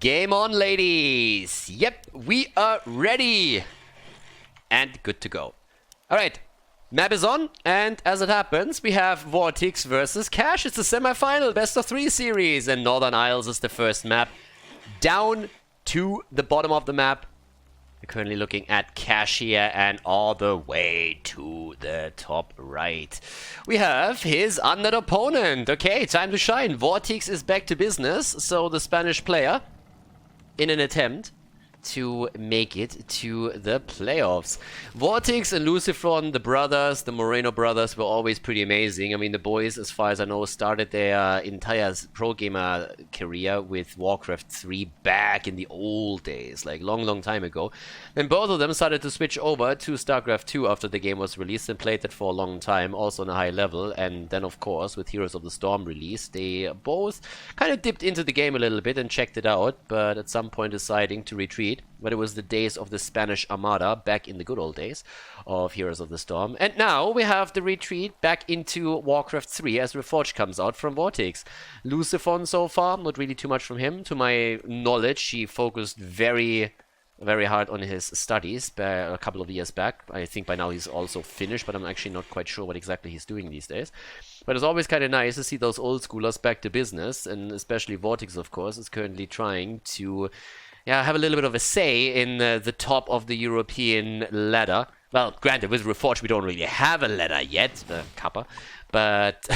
Game on, ladies! Yep, we are ready! And good to go. Alright, map is on, and as it happens, we have Vortex versus Cash. It's the semi-final, best of 3 series, and Northern Isles is the first map. Down to the bottom of the map. We're currently looking at Cash here, and all the way to the top right. We have his Undead opponent. Okay, time to shine. Vortex is back to business, so the Spanish player, in an attempt to make it to the playoffs. Vortex and Lucifron, the brothers, the Moreno brothers, were always pretty amazing. I mean, the boys, as far as I know, started their entire pro gamer career with WarCraft 3 back in the old days, like long time ago. Then both of them started to switch over to StarCraft 2 after the game was released and played that for a long time, also on a high level. And then, of course, with Heroes of the Storm release, they both kind of dipped into the game a little bit and checked it out, but at some point deciding to retreat. But it was the days of the Spanish Armada, back in the good old days of Heroes of the Storm. And now we have the retreat back into Warcraft 3 as Reforged comes out from Vortex. Lucifon so far, not really too much from him. To my knowledge, he focused very hard on his studies a couple of years back. I think by now he's also finished, but I'm actually not quite sure what exactly he's doing these days. But it's always kind of nice to see those old schoolers back to business, and especially Vortex, of course, is currently trying to have a little bit of a say in the top of the European ladder. Well, granted, with Reforged we don't really have a ladder yet, Kappa, but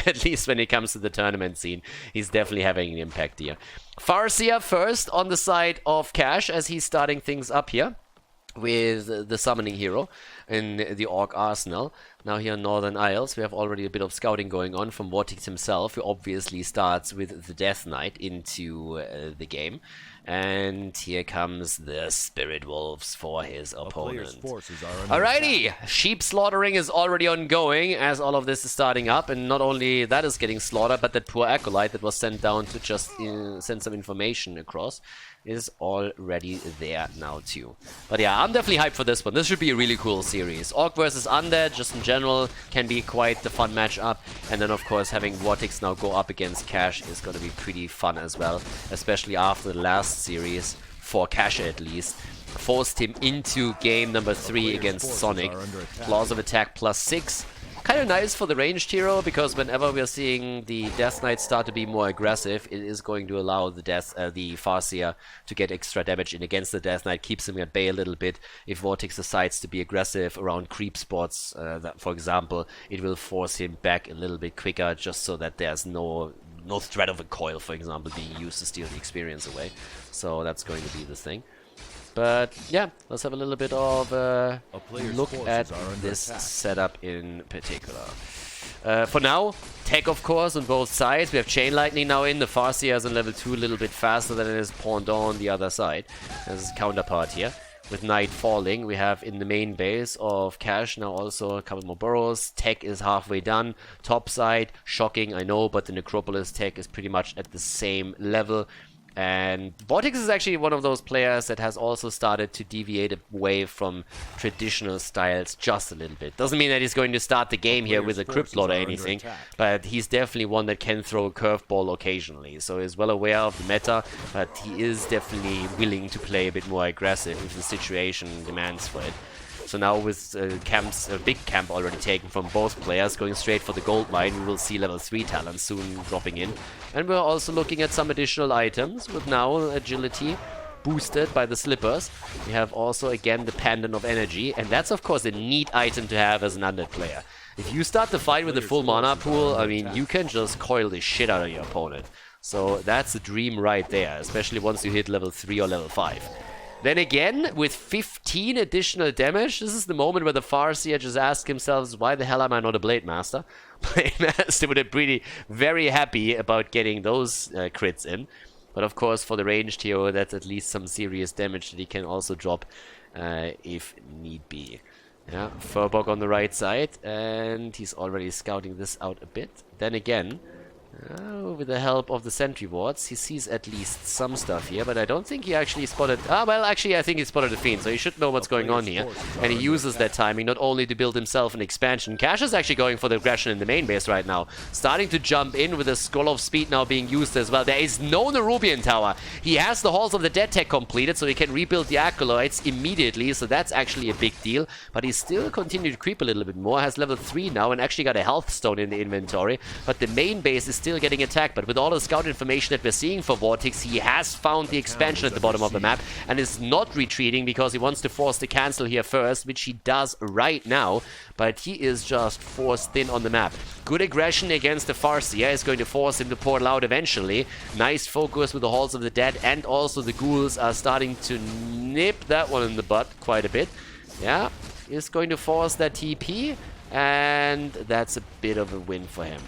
at least when it comes to the tournament scene, he's definitely having an impact here. Farseer first on the side of Cash as he's starting things up here with the summoning hero in the Orc Arsenal. Now here in Northern Isles, we have already a bit of scouting going on from Vortex himself, who obviously starts with the Death Knight into the game. And here comes the Spirit Wolves for his opponent. Alrighty, sheep slaughtering is already ongoing as all of this is starting up, and not only that is getting slaughtered, but that poor acolyte that was sent down to just send some information across is already there now too. But yeah, I'm definitely hyped for this one. This should be a really cool series. Orc versus Undead, just in general, can be quite the fun matchup. And then of course having Vortex now go up against Cash is going to be pretty fun as well. Especially after the last series, for Cash at least, forced him into game number 3 against Sonic. Claws of attack +6. Kind of nice for the ranged hero, because whenever we're seeing the Death Knight start to be more aggressive, it is going to allow the Farseer to get extra damage in against the Death Knight, keeps him at bay a little bit. If Vortex decides to be aggressive around creep spots, for example, it will force him back a little bit quicker, just so that there's no threat of a coil, for example, being used to steal the experience away. So that's going to be the thing. But yeah, let's have a little bit of a look at this setup in particular. For now, tech of course on both sides. We have Chain Lightning now in. The Farseer is on level 2 a little bit faster than it is Pendant on the other side. There's his counterpart here. With Night falling, we have in the main base of Cash now also a couple more burrows. Tech is halfway done. Top side, shocking, I know, but the Necropolis tech is pretty much at the same level. And Vortex is actually one of those players that has also started to deviate away from traditional styles just a little bit. Doesn't mean that he's going to start the game here with a Crypt Lord or anything, but he's definitely one that can throw a curveball occasionally. So he's well aware of the meta, but he is definitely willing to play a bit more aggressive if the situation demands for it. So now with a big camp already taken from both players, going straight for the gold mine, we will see level 3 talents soon dropping in. And we're also looking at some additional items, with now agility boosted by the slippers. We have also again the Pendant of Energy, and that's of course a neat item to have as an Undead player. If you start the fight with a full mana pool, I mean, you can just coil the shit out of your opponent. So that's the dream right there, especially once you hit level 3 or level 5. Then again, with 15 additional damage, this is the moment where the Farseer just asks himself, why the hell am I not a Blade Master? Blade Master would have been very happy about getting those crits in. But of course, for the ranged hero, that's at least some serious damage that he can also drop if need be. Yeah, Furbog on the right side, and he's already scouting this out a bit. Then again, With the help of the sentry wards, he sees at least some stuff here, but I don't think he actually spotted... well, actually, I think he spotted the Fiend, so he should know what's going on here. And he uses that timing not only to build himself an expansion. Cash is actually going for the aggression in the main base right now. Starting to jump in with a Scroll of Speed now being used as well. There is no Nerubian Tower. He has the Halls of the Dead tech completed, so he can rebuild the Acolytes immediately, so that's actually a big deal. But he still continued to creep a little bit more, has level 3 now, and actually got a Health Stone in the inventory. But the main base is still getting attacked. But with all the scout information that we're seeing for Vortex, he has found the expansion at the bottom of the map and is not retreating because he wants to force the cancel here first, which he does right now. But he is just forced thin on the map. Good aggression against the Farseer is going to force him to portal out eventually. Nice focus with the Halls of the Dead, and also the Ghouls are starting to nip that one in the butt quite a bit. Yeah, is going to force that TP, and that's a bit of a win for him.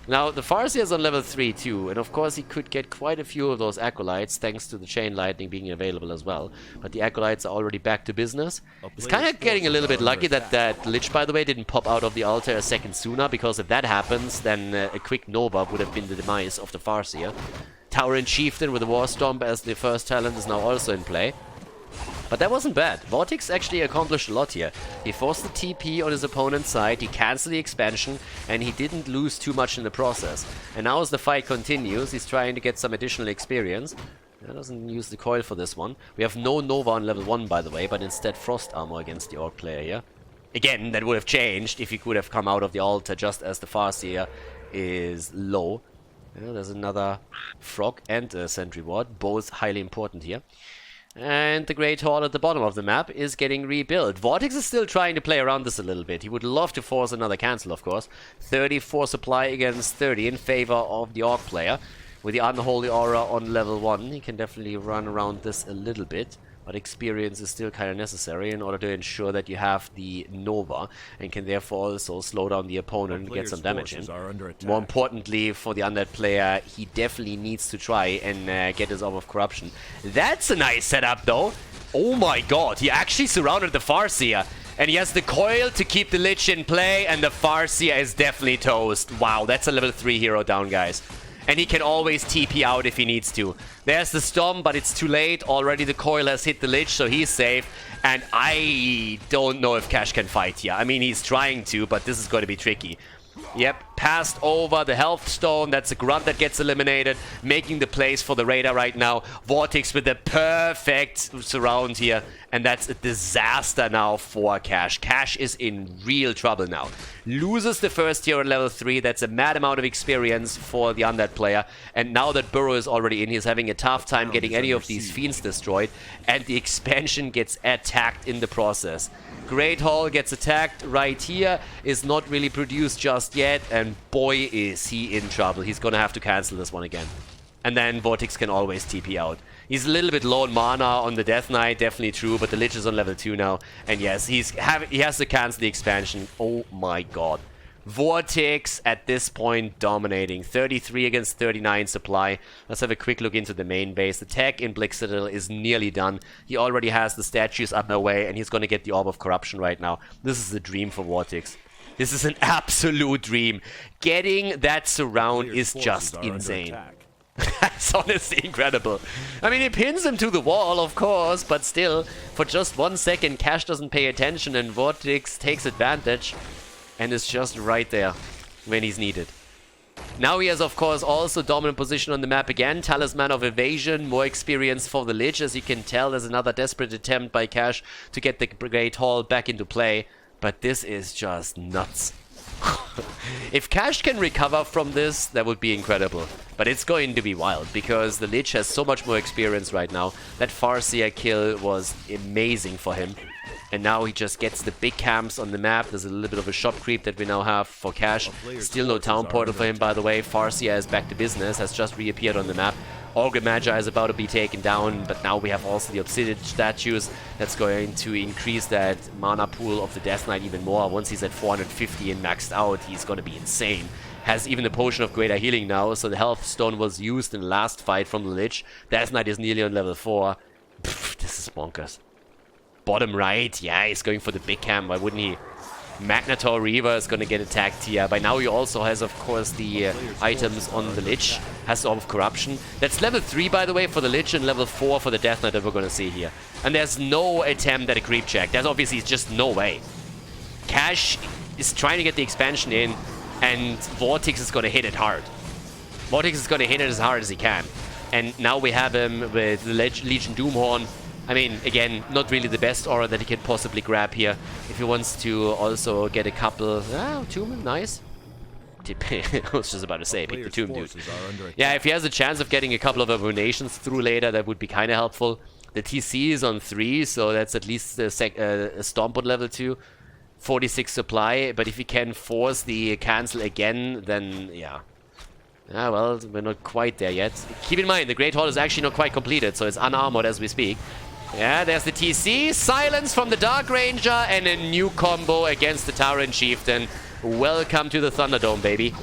Now, the Farseer is on level 3 too, and of course he could get quite a few of those Acolytes thanks to the Chain Lightning being available as well. But the Acolytes are already back to business. He's kind of getting a little bit lucky that that Lich, by the way, didn't pop out of the altar a second sooner, because if that happens, then a quick Nova would have been the demise of the Farseer. Tauren Chieftain with the War Stomp as the first talent is now also in play. But that wasn't bad. Vortex actually accomplished a lot here. He forced the TP on his opponent's side, he cancelled the expansion, and he didn't lose too much in the process. And now as the fight continues, he's trying to get some additional experience. He doesn't use the coil for this one. We have no Nova on level 1, by the way, but instead Frost Armor against the Orc player here. Again, that would have changed if he could have come out of the altar just as the Farseer is low. Yeah, there's another Frog and a Sentry Ward, both highly important here. And the Great Hall at the bottom of the map is getting rebuilt. Vortex is still trying to play around this a little bit. He would love to force another cancel, of course. 34 supply against 30 in favor of the Orc player. With the Unholy Aura on level 1, he can definitely run around this a little bit. But experience is still kind of necessary in order to ensure that you have the Nova and can therefore also slow down the opponent and get some damage in. More importantly, for the Undead player, he definitely needs to try and get his Orb of Corruption. That's a nice setup, though. Oh my god, he actually surrounded the Farseer. And he has the coil to keep the Lich in play, and the Farseer is definitely toast. Wow, that's a level 3 hero down, guys. And he can always TP out if he needs to. There's the Storm, but it's too late. Already the coil has hit the Lich, so he's safe. And I don't know if Cash can fight here. I mean, he's trying to, but this is going to be tricky. Yep, passed over the Health Stone. That's a Grunt that gets eliminated, making the place for the Raider right now. Vortex with the perfect surround here. And that's a disaster now for Cash. Cash is in real trouble now. Loses the first tier on level 3. That's a mad amount of experience for the Undead player. And now that Burrow is already in, he's having a tough time getting any of these Fiends destroyed. And the expansion gets attacked in the process. Great Hall gets attacked right here, is not really produced just yet, and boy is he in trouble. He's gonna have to cancel this one again. And then Vortex can always TP out. He's a little bit low on mana on the Death Knight, definitely true, but the Lich is on level 2 now. And yes, he has to cancel the expansion. Oh my god. Vortex at this point dominating. 33 against 39 supply. Let's have a quick look into the main base. The tech in Blick Citadel is nearly done. He already has the statues underway, and he's going to get the Orb of Corruption right now. This is a dream for Vortex. This is an absolute dream. Getting that surround is just insane. That's honestly incredible. I mean, he pins him to the wall, of course, but still, for just 1 second, Cash doesn't pay attention, and Vortex takes advantage. And is just right there when he's needed. Now he has, of course, also dominant position on the map again. Talisman of Evasion, more experience for the Lich. As you can tell, there's another desperate attempt by Cash to get the Great Hall back into play. But this is just nuts. If Cash can recover from this, that would be incredible. But it's going to be wild, because the Lich has so much more experience right now. That Farseer kill was amazing for him. And now he just gets the big camps on the map. There's a little bit of a shop creep that we now have for Cash. Still no town portal for him, by the way. Farseer is back to business, has just reappeared on the map. Ogre Magi is about to be taken down, but now we have also the Obsidian statues. That's going to increase that mana pool of the Death Knight even more. Once he's at 450 and maxed out, he's going to be insane. Has even the Potion of Greater Healing now, so the Health Stone was used in the last fight from the Lich. Death Knight is nearly on level 4. Pff, this is bonkers. Bottom right, yeah, he's going for the big cam, why wouldn't he? Magnetor Reaver is going to get attacked here. By now he also has, of course, the items on the Lich. Has Orb of Corruption. That's level 3, by the way, for the Lich, and level 4 for the Death Knight that we're going to see here. And there's no attempt at a creep check. There's obviously just no way. Cash is trying to get the expansion in, and Vortex is going to hit it hard. Vortex is going to hit it as hard as he can. And now we have him with the Legion Doomhorn. I mean, again, not really the best aura that he can possibly grab here. If he wants to also get a couple... Tomb, nice. I was just about to say, pick the Tomb, dude. Yeah, if he has a chance of getting a couple of abominations through later, that would be kind of helpful. The TC is on 3, so that's at least a Stomp on level 2. 46 supply, but if he can force the cancel again, then yeah. Ah, well, we're not quite there yet. Keep in mind, the Great Hall is actually not quite completed, so it's unarmored as we speak. Yeah, there's the TC, silence from the Dark Ranger, and a new combo against the Tauren Chieftain. Welcome to the Thunderdome, baby.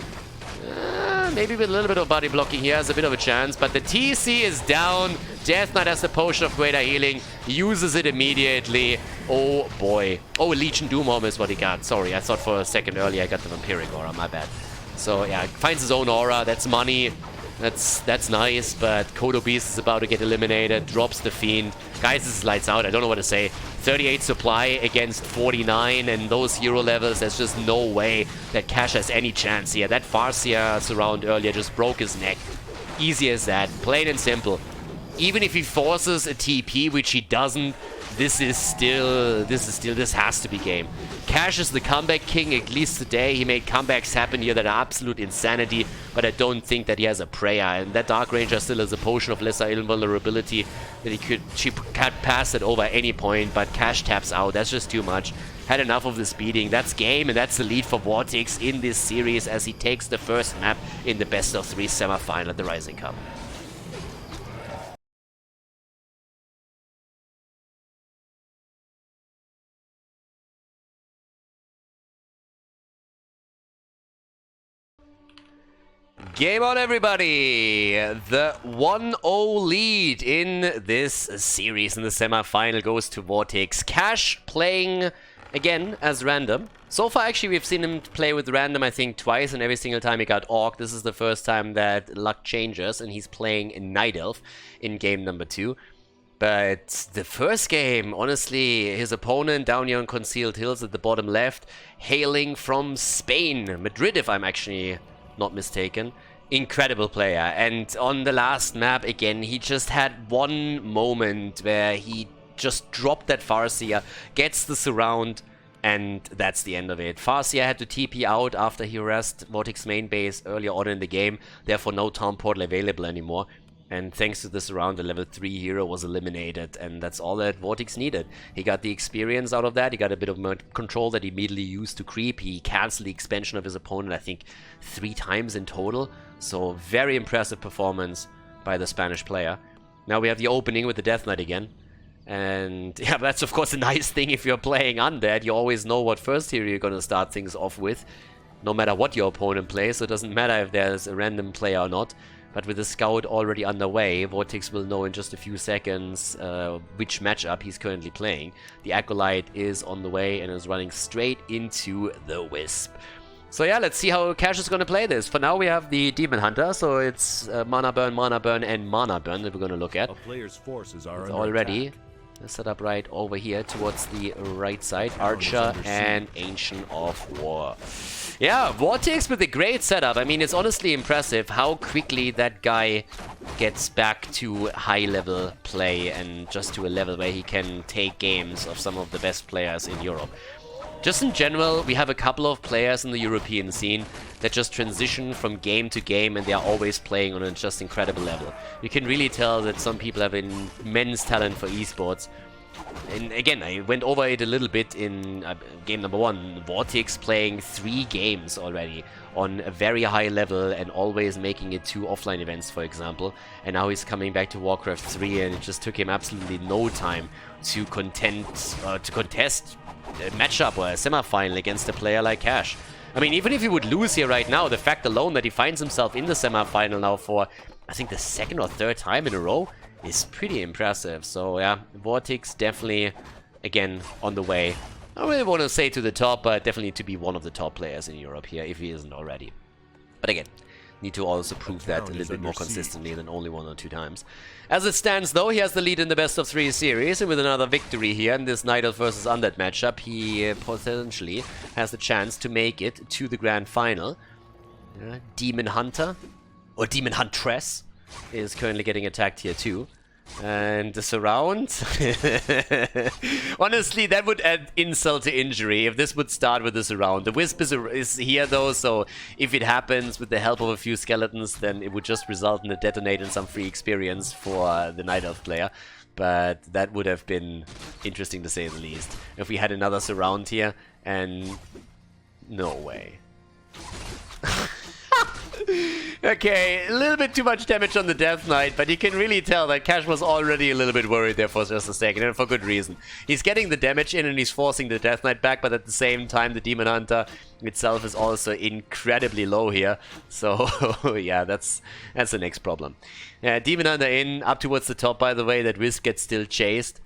Maybe with a little bit of body blocking here has a bit of a chance, but the TC is down. Death Knight has the Potion of Greater Healing, uses it immediately. Oh boy. Oh, Legion Doomhorn is what he got. Sorry, I thought for a second earlier I got the Vampiric Aura, my bad. So yeah, finds his own aura, that's money. That's nice, but Kodo Beast is about to get eliminated, drops the Fiend. Guys, this is lights out, I don't know what to say. 38 supply against 49, and those hero levels, there's just no way that Cash has any chance here. That Farseer surround earlier just broke his neck. Easy as that, plain and simple. Even if he forces a TP, which he doesn't, this has to be game. Cash is the comeback king, at least today. He made comebacks happen here that are absolute insanity, but I don't think that he has a prayer. And that Dark Ranger still has a Potion of Lesser Invulnerability that she can't pass it over at any point, but Cash taps out. That's just too much. Had enough of this beating. That's game, and that's the lead for Vortex in this series as he takes the first map in the best of 3 semi-final at the Ryzing Cup. Game on, everybody! The 1-0 lead in this series in the semi-final goes to Vortex. Cash playing again as random. So far, actually, we've seen him play with random, I think, twice, and every single time he got Orc. This is the first time that luck changes, and he's playing Night Elf in game number 2. But the first game, honestly, his opponent down here on Concealed Hills at the bottom left, hailing from Spain, Madrid, if I'm actually not mistaken. Incredible player. And on the last map, again, he just had one moment where he just dropped that Farseer, gets the surround, and that's the end of it. Farseer had to TP out after he harassed Vortex main base earlier on in the game, therefore no town portal available anymore. And thanks to the surround, the level 3 hero was eliminated, and that's all that Vortex needed. He got the experience out of that, he got a bit of control that he immediately used to creep. He cancelled the expansion of his opponent, I think, 3 times in total. So very impressive performance by the Spanish player. Now we have the opening with the Death Knight again. And yeah, that's of course a nice thing if you're playing Undead. You always know what first hero you're going to start things off with, no matter what your opponent plays. So it doesn't matter if there's a random player or not. But with the scout already underway, Vortex will know in just a few seconds which matchup he's currently playing. The Acolyte is on the way and is running straight into the Wisp. So yeah, let's see how Cash is going to play this. For now we have the Demon Hunter, so it's Mana Burn, and Mana Burn that we're going to look at. A player's forces are already set up right over here towards the right side. Archer and Ancient of War. Yeah, Vortex with a great setup. I mean, it's honestly impressive how quickly that guy gets back to high-level play and just to a level where he can take games of some of the best players in Europe. Just in general, we have a couple of players in the European scene that just transition from game to game and they are always playing on a just incredible level. You can really tell that some people have immense talent for esports. And again, I went over it a little bit in game number 1. Vortex playing 3 games already on a very high level and always making it 2 offline events, for example. And now he's coming back to WarCraft 3 and it just took him absolutely no time to contest a matchup or a semi-final against a player like Cash. I mean, even if he would lose here right now, the fact alone that he finds himself in the semi-final now for, I think, the 2nd or 3rd time in a row is pretty impressive. So yeah, Vortex definitely, again, on the way I don't really want to say to the top, but definitely to be one of the top players in Europe here, if he isn't already. But again, need to also prove that a little bit more consistently than only 1 or 2 times. As it stands though, he has the lead in the best of 3 series, and with another victory here in this Night Elf versus Undead matchup, he potentially has the chance to make it to the grand final. Demon Hunter, or Demon Huntress, is currently getting attacked here too. And the surround. Honestly, that would add insult to injury if this would start with the surround. The Wisp is here though, so if it happens with the help of a few skeletons, then it would just result in a detonate and some free experience for the Night Elf player. But that would have been interesting to say the least. If we had another surround here, and no way. Okay, a little bit too much damage on the Death Knight, but you can really tell that Cash was already a little bit worried there for just a second, and for good reason. He's getting the damage in and he's forcing the Death Knight back, but at the same time the Demon Hunter itself is also incredibly low here. So, yeah, that's the next problem. Demon Hunter in, up towards the top, by the way. That Wisp gets still chased.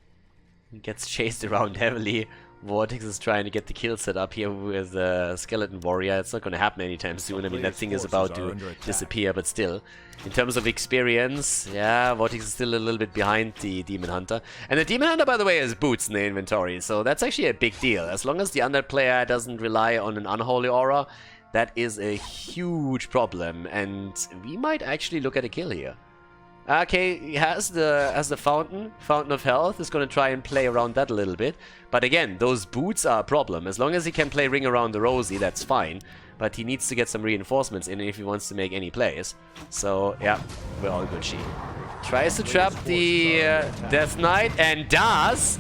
He gets chased around heavily. Vortex is trying to get the kill set up here with Skeleton Warrior. It's not going to happen anytime soon. I mean, that thing is about to disappear, but still. In terms of experience, yeah, Vortex is still a little bit behind the Demon Hunter. And the Demon Hunter, by the way, has boots in the inventory, so that's actually a big deal. As long as the Undead player doesn't rely on an Unholy Aura, that is a huge problem, and we might actually look at a kill here. Okay, he has the Fountain of Health. Is going to try and play around that a little bit. But again, those boots are a problem. As long as he can play Ring Around the Rosie, that's fine. But he needs to get some reinforcements in if he wants to make any plays. So, yeah, we're all good, she. Tries to trap the Death Knight, and does.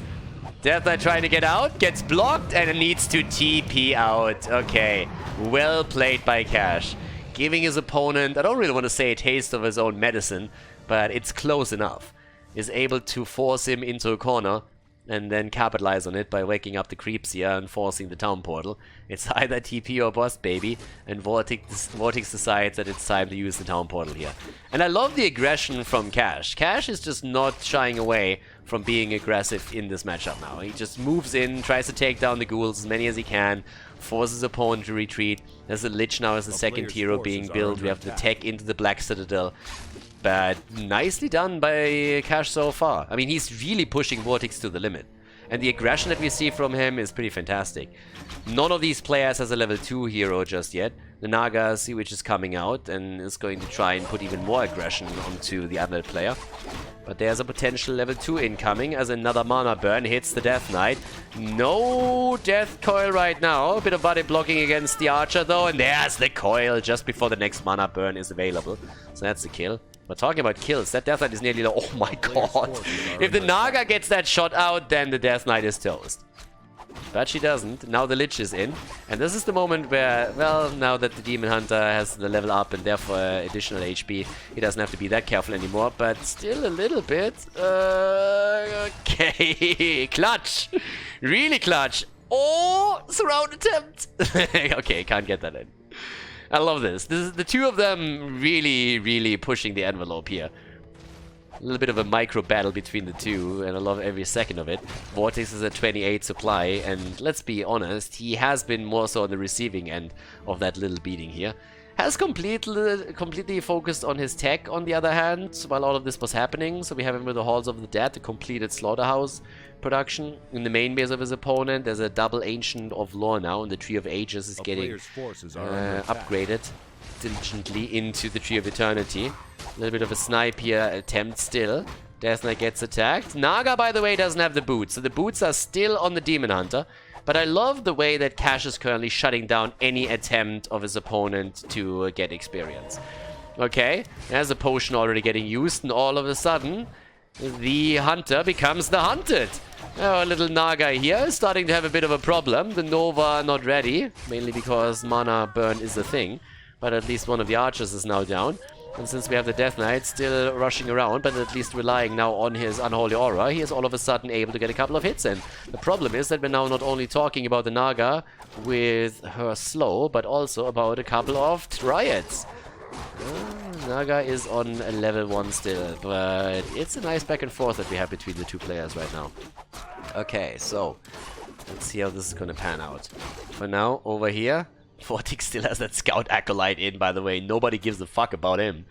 Death Knight trying to get out, gets blocked, and needs to TP out. Okay, well played by Cash. Giving his opponent, I don't really want to say a taste of his own medicine, but it's close enough. Is able to force him into a corner and then capitalize on it by waking up the creeps here and forcing the town portal. It's either TP or bust, baby, and Vortex decides that it's time to use the town portal here. And I love the aggression from Cash. Cash is just not shying away from being aggressive in this matchup now. He just moves in, tries to take down the ghouls, as many as he can, forces his opponent to retreat. There's a Lich now as the second hero being built. We have the tech into the Black Citadel. But nicely done by Cash so far. I mean, he's really pushing Vortex to the limit. And the aggression that we see from him is pretty fantastic. None of these players has a level 2 hero just yet. The Naga, see which is coming out and is going to try and put even more aggression onto the other player. But there's a potential level 2 incoming as another mana burn hits the Death Knight. No death coil right now. A bit of body blocking against the archer though. And there's the coil just before the next mana burn is available. So that's the kill. But talking about kills, that Death Knight is nearly low. Oh my god. If the Naga gets that shot out, then the Death Knight is toast. But she doesn't. Now the Lich is in. And this is the moment where, well, now that the Demon Hunter has the level up and therefore additional HP, he doesn't have to be that careful anymore. But still a little bit. Okay. Clutch. Really clutch. Oh, surround attempt. Okay, can't get that in. I love this. This is the two of them really pushing the envelope here. A little bit of a micro battle between the two, and I love every second of it. Vortex is at 28 supply, and let's be honest, he has been more so on the receiving end of that little beating here. Has completely focused on his tech, on the other hand, while all of this was happening. So we have him with the Halls of the Dead, the completed Slaughterhouse production. In the main base of his opponent, there's a double Ancient of Lore now, and the Tree of Ages is getting upgraded diligently into the Tree of Eternity. A little bit of a snipe here, attempt still. Death Knight gets attacked. Naga, by the way, doesn't have the boots, so the boots are still on the Demon Hunter. But I love the way that Cash is currently shutting down any attempt of his opponent to get experience. Okay, there's a potion already getting used, and all of a sudden, the Hunter becomes the Hunted. Our little Naga here is starting to have a bit of a problem. The Nova not ready, mainly because mana burn is a thing. But at least one of the archers is now down. And since we have the Death Knight still rushing around, but at least relying now on his Unholy Aura, he is all of a sudden able to get a couple of hits in. The problem is that we're now not only talking about the Naga with her slow, but also about a couple of Triads. Naga is on a level 1 still, but it's a nice back and forth that we have between the two players right now. Okay, so Let's see how this is gonna pan out. For now, over here, Vortex still has that Scout Acolyte in, by the way. Nobody gives a fuck about him.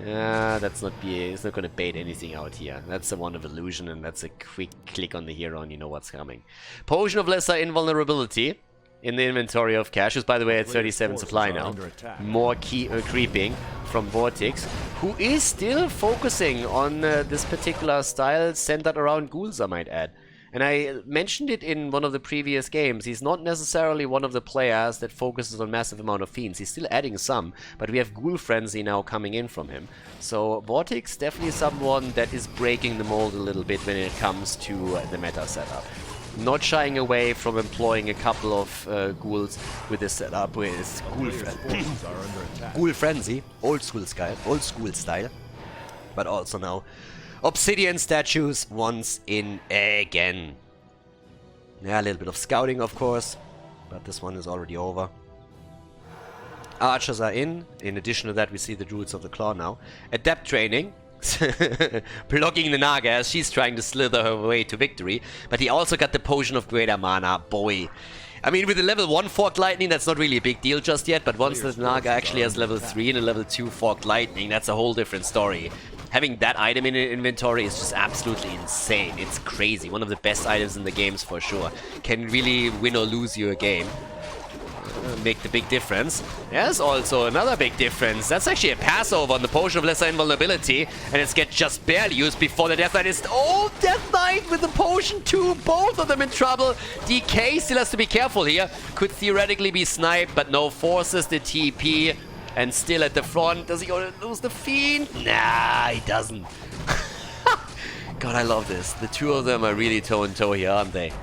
Yeah, it's not gonna bait anything out here. That's a Wand of Illusion, and that's a quick click on the hero, and you know what's coming. Potion of Lesser Invulnerability in the inventory of Cash, who's by the way at 37 supply now. More creeping from Vortex, who is still focusing on this particular style centered around ghouls, I might add. And I mentioned it in one of the previous games. He's not necessarily one of the players that focuses on massive amount of fiends. He's still adding some, but we have Ghoul Frenzy now coming in from him. So Vortex definitely someone that is breaking the mold a little bit when it comes to the meta setup. Not shying away from employing a couple of ghouls with this setup with Ghoul Frenzy, old school style, but also now Obsidian statues once in again. Yeah, a little bit of scouting, of course, but this one is already over. Archers are in. In addition to that, we see the Druids of the Claw now. Adept training. Blocking the Naga as she's trying to slither her way to victory. But he also got the Potion of Greater Mana. Boy. I mean, with the level 1 Forked Lightning, that's not really a big deal just yet. But once the Naga actually has level 3 and a level 2 Forked Lightning, that's a whole different story. Having that item in your inventory is just absolutely insane. It's crazy. One of the best items in the games for sure. Can really win or lose you a game. Make the big difference. There's also another big difference. That's actually a passover on the Potion of Lesser Invulnerability, and it's get just barely used before the Death Knight is... Oh, Death Knight with the potion too! Both of them in trouble. DK still has to be careful here. Could theoretically be sniped, but no, forces the TP. And still at the front. Does he go to lose the Fiend? Nah, he doesn't. God, I love this. The two of them are really toe-in-toe here, aren't they?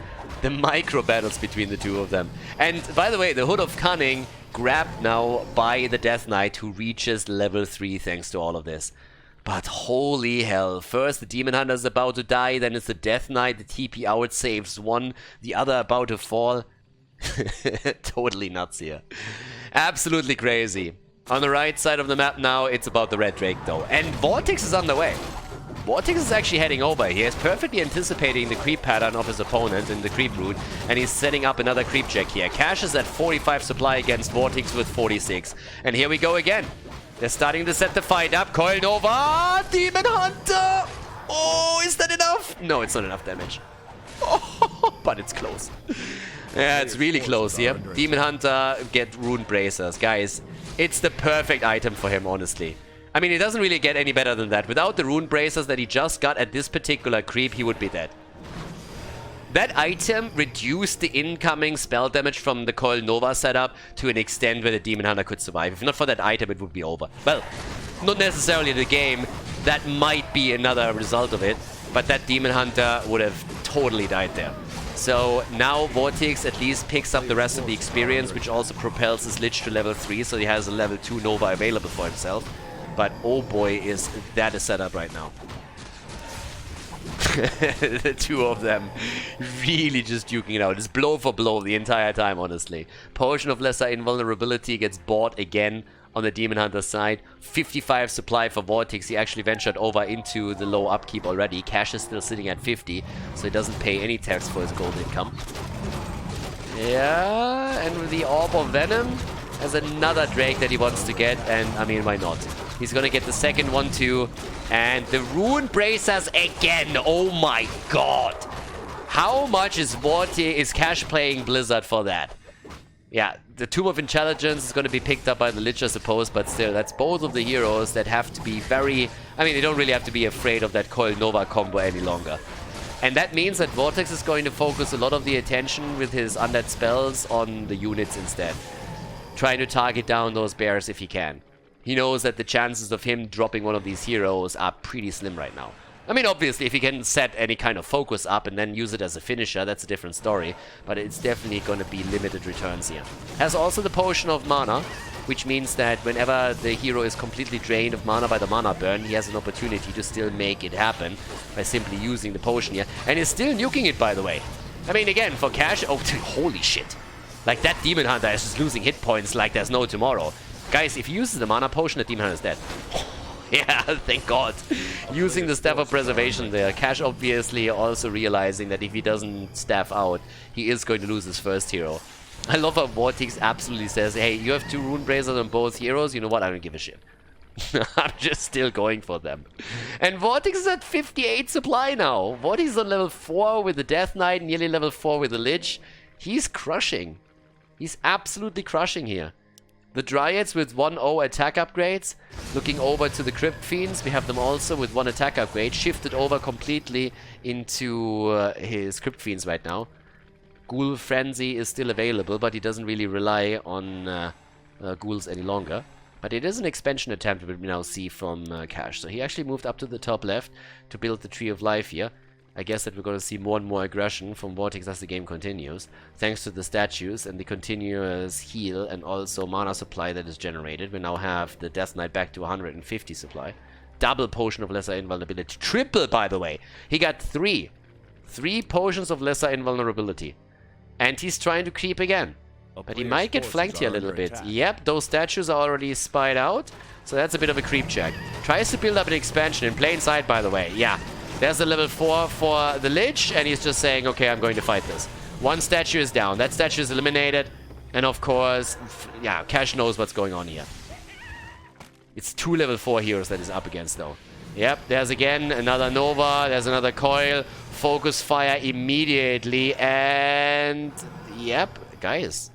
The micro battles between the two of them. And by the way, the Hood of Cunning grabbed now by the Death Knight, who reaches level 3 thanks to all of this. But holy hell. First the Demon Hunter is about to die, then it's the Death Knight. The TP out saves one, the other about to fall. Totally nuts here. Absolutely crazy. On the right side of the map now, it's about the Red Drake though. And Vortex is on the way. Vortex is actually heading over. He is perfectly anticipating the creep pattern of his opponent in the creep route, and he's setting up another creep check here. Cash is at 45 supply against Vortex with 46. And here we go again. They're starting to set the fight up. Coil Nova! Demon Hunter! Oh, is that enough? No, it's not enough damage. Oh, but it's close. Yeah, it's really close here. Demon Hunter get Rune Bracers. Guys, it's the perfect item for him, honestly. I mean, it doesn't really get any better than that. Without the Rune Bracers that he just got at this particular creep, he would be dead. That item reduced the incoming spell damage from the Coil Nova setup to an extent where the Demon Hunter could survive. If not for that item, it would be over. Well, not necessarily the game. That might be another result of it. But that Demon Hunter would have totally died there. So now Vortex at least picks up the rest of the experience, which also propels his Lich to level 3, so he has a level 2 Nova available for himself. But oh boy, is that a setup right now. The two of them really just duking it out. It's blow for blow the entire time, honestly. Potion of Lesser Invulnerability gets bought again on the Demon Hunter side. 55 supply for Vortex. He actually ventured over into the low upkeep already. Cash is still sitting at 50, so he doesn't pay any tax for his gold income. Yeah, and with the Orb of Venom has another Drake that he wants to get, and I mean, why not? He's gonna get the second one too, and the Rune Bracers again. Oh my god! How much is Cash playing Blizzard for that? Yeah, the Tomb of Intelligence is going to be picked up by the Lich, I suppose, but still, that's both of the heroes that have to be very... I mean, they don't really have to be afraid of that Coil Nova combo any longer. And that means that Vortex is going to focus a lot of the attention with his Undead spells on the units instead. Trying to target down those bears if he can. He knows that the chances of him dropping one of these heroes are pretty slim right now. I mean, obviously, if he can set any kind of focus up and then use it as a finisher, that's a different story. But it's definitely going to be limited returns here. Has also the Potion of Mana, which means that whenever the hero is completely drained of mana by the mana burn, he has an opportunity to still make it happen by simply using the potion here. And he's still nuking it, by the way. I mean, again, for Cash... Oh, holy shit. Like, that Demon Hunter is just losing hit points like there's no tomorrow. Guys, if he uses the mana potion, the Demon Hunter is dead. Yeah, thank God. Using the Staff of Preservation there. Cash obviously also realizing that if he doesn't staff out, he is going to lose his first hero. I love how Vortex absolutely says, hey, you have 2 Rune Bracers on both heroes. You know what? I don't give a shit. I'm just still going for them. And Vortex is at 58 supply now. Vortex is on level 4 with the Death Knight, nearly level 4 with the Lich. He's crushing. He's absolutely crushing here. The Dryads with 1-0 attack upgrades. Looking over to the Crypt Fiends. We have them also with 1 attack upgrade. Shifted over completely into his Crypt Fiends right now. Ghoul Frenzy is still available, but he doesn't really rely on ghouls any longer. But it is an expansion attempt that we now see from Cash. So he actually moved up to the top left to build the Tree of Life here. I guess that we're going to see more and more aggression from Vortex as the game continues, thanks to the statues and the continuous heal and also mana supply that is generated. We now have the Death Knight back to 150 supply. Double Potion of Lesser Invulnerability. Triple, by the way. He got 3. 3 Potions of Lesser Invulnerability. And he's trying to creep again. But he might get flanked here a little bit. Yep, those statues are already spied out. So that's a bit of a creep check. Tries to build up an expansion in plain sight, by the way. Yeah. There's a level 4 for the Lich, and he's just saying, okay, I'm going to fight this. 1 statue is down. That statue is eliminated. And of course, yeah, Cash knows what's going on here. It's 2 level 4 heroes that is up against, though. Yep, there's again another Nova. There's another Coil. Focus fire immediately. And, yep, guys.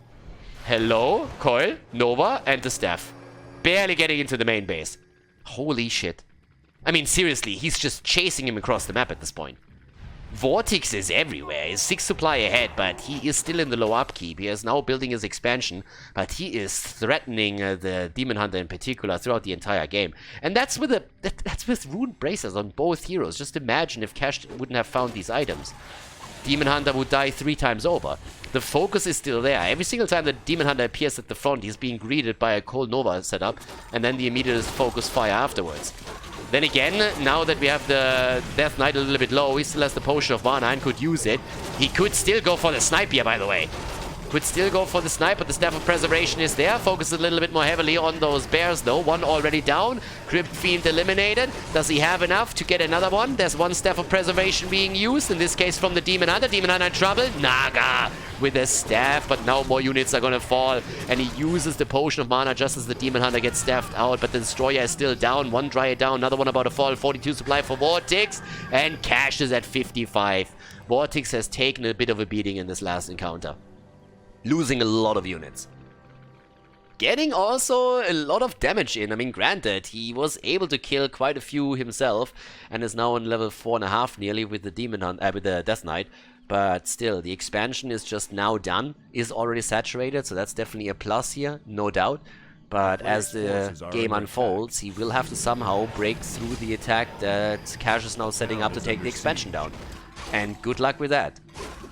Hello, Coil, Nova, and the Staff. Barely getting into the main base. Holy shit. I mean, seriously, he's just chasing him across the map at this point. Vortex is everywhere. He's 6 supply ahead, but he is still in the low upkeep. He is now building his expansion, but he is threatening the Demon Hunter in particular throughout the entire game. And that's with that's with Rune Bracers on both heroes. Just imagine if Cash wouldn't have found these items. Demon Hunter would die 3 times over. The focus is still there. Every single time the Demon Hunter appears at the front, he's being greeted by a cold Nova setup, and then the immediate focus fire afterwards. Then again, now that we have the Death Knight a little bit low, he still has the Potion of Mana and could use it. He could still go for the snipe here, by the way. Could still go for the snipe, but the Staff of Preservation is there. Focuses a little bit more heavily on those bears, though. 1 already down. Crypt Fiend eliminated. Does he have enough to get another one? There's 1 Staff of Preservation being used, in this case from the Demon Hunter. Demon Hunter in trouble. Naga with a staff, but now more units are going to fall. And he uses the Potion of Mana just as the Demon Hunter gets staffed out, but the Destroyer is still down. 1 Dryad down, another one about to fall. 42 supply for Vortex, and Cash is at 55. Vortex has taken a bit of a beating in this last encounter. Losing a lot of units. Getting also a lot of damage in. I mean, granted, he was able to kill quite a few himself and is now on level 4.5 nearly with the with the Death Knight. But still, the expansion is just now done. Is already saturated, so that's definitely a plus here, no doubt. But as the game unfolds, he will have to somehow break through the attack that Cash is now setting up to take the expansion down. And good luck with that.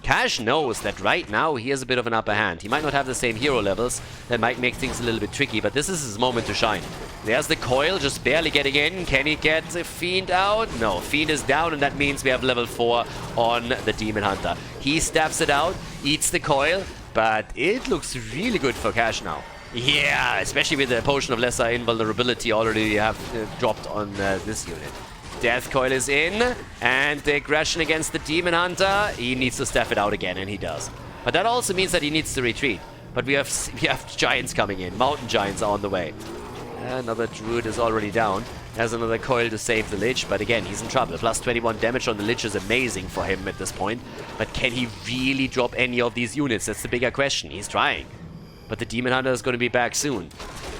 Cash knows that right now he has a bit of an upper hand. He might not have the same hero levels. That might make things a little bit tricky, but this is his moment to shine. There's the Coil just barely getting in. Can he get the Fiend out? No, Fiend is down, and that means we have level 4 on the Demon Hunter. He staffs it out, eats the Coil, but it looks really good for Cash now. Yeah, especially with the Potion of Lesser Invulnerability already have dropped on this unit. Death Coil is in, and the aggression against the Demon Hunter. He needs to staff it out again, and he does. But that also means that he needs to retreat. But we have giants coming in. Mountain giants are on the way. Another Druid is already down. There's another Coil to save the Lich, but again, he's in trouble. Plus 21 damage on the Lich is amazing for him at this point. But can he really drop any of these units? That's the bigger question. He's trying. But the Demon Hunter is going to be back soon.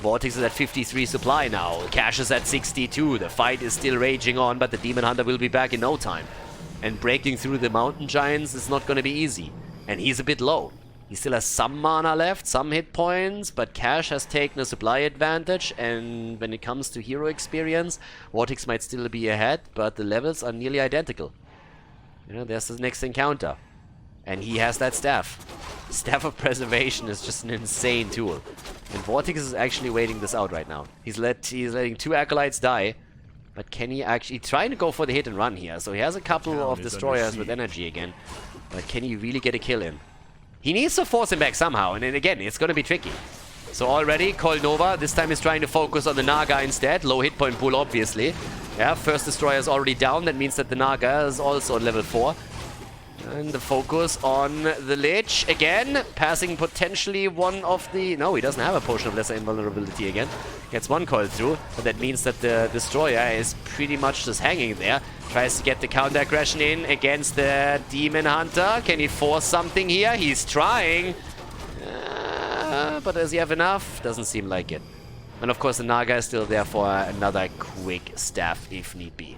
Vortex is at 53 supply now. Cash is at 62. The fight is still raging on, but the Demon Hunter will be back in no time. And breaking through the Mountain Giants is not going to be easy. And he's a bit low. He still has some mana left, some hit points, but Cash has taken a supply advantage. And when it comes to hero experience, Vortex might still be ahead, but the levels are nearly identical. You know, there's the next encounter. And he has that staff. Staff of Preservation is just an insane tool. And Vortex is actually waiting this out right now. He's letting 2 Acolytes die. But can he actually... trying to go for the hit and run here. So he has a couple of Destroyers with energy again. But can he really get a kill in? He needs to force him back somehow. And then again, it's going to be tricky. So already, Khaldor, this time is trying to focus on the Naga instead. Low hit point pool, obviously. Yeah, first destroyer is already down. That means that the Naga is also on level 4. And the focus on the Lich again, passing potentially one of the... No, he doesn't have a potion of lesser invulnerability again. Gets one coil through, but that means that the destroyer is pretty much just hanging there. Tries to get the counter aggression in against the Demon Hunter. Can he force something here? He's trying. But does he have enough? Doesn't seem like it. And of course the Naga is still there for another quick staff if need be.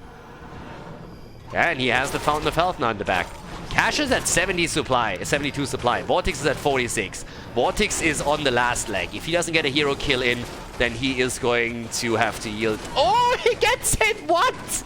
Yeah, and he has the Fountain of Health now in the back. Cash is at 72 supply. Vortex is at 46. Vortex is on the last leg. If he doesn't get a hero kill in, then he is going to have to yield. Oh, he gets hit! What?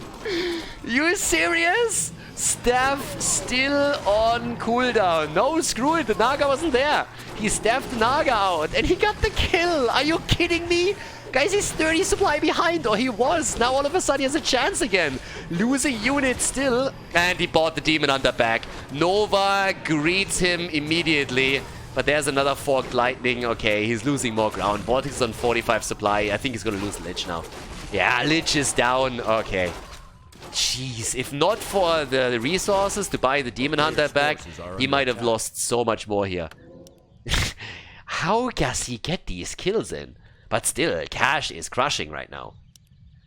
You serious? Staff still on cooldown. No, screw it. The Naga wasn't there. He staffed the Naga out and he got the kill. Are you kidding me? Guys, he's 30 supply behind, or he was. Now all of a sudden he has a chance again. Losing unit still. And he bought the Demon Hunter back. Nova greets him immediately. But there's another Forked Lightning. Okay, he's losing more ground. Vortex is on 45 supply. I think he's going to lose Lich now. Yeah, Lich is down. Okay. Jeez, if not for the resources to buy the Demon Hunter back, he might have lost so much more here. How does he get these kills in? But still, Cash is crushing right now.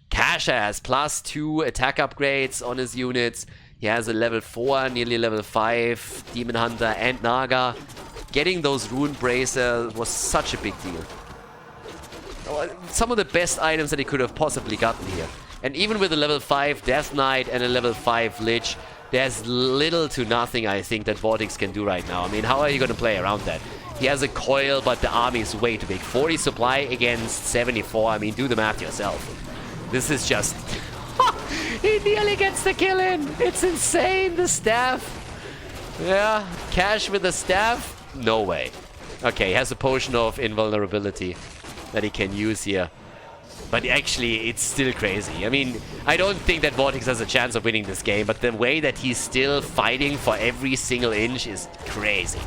Cash has +2 attack upgrades on his units. He has a level 4, nearly level 5 Demon Hunter and Naga. Getting those Rune Bracer was such a big deal. Some of the best items that he could have possibly gotten here. And even with a level 5 Death Knight and a level 5 Lich, there's little to nothing, I think, that Vortex can do right now. I mean, how are you going to play around that? He has a coil, but the army is way too big. 40 supply against 74. I mean, do the math yourself. This is just... He nearly gets the kill in. It's insane, the staff. Yeah, Cash with the staff? No way. Okay, he has a potion of invulnerability that he can use here. But actually, it's still crazy. I mean, I don't think that Vortex has a chance of winning this game, but the way that he's still fighting for every single inch is crazy.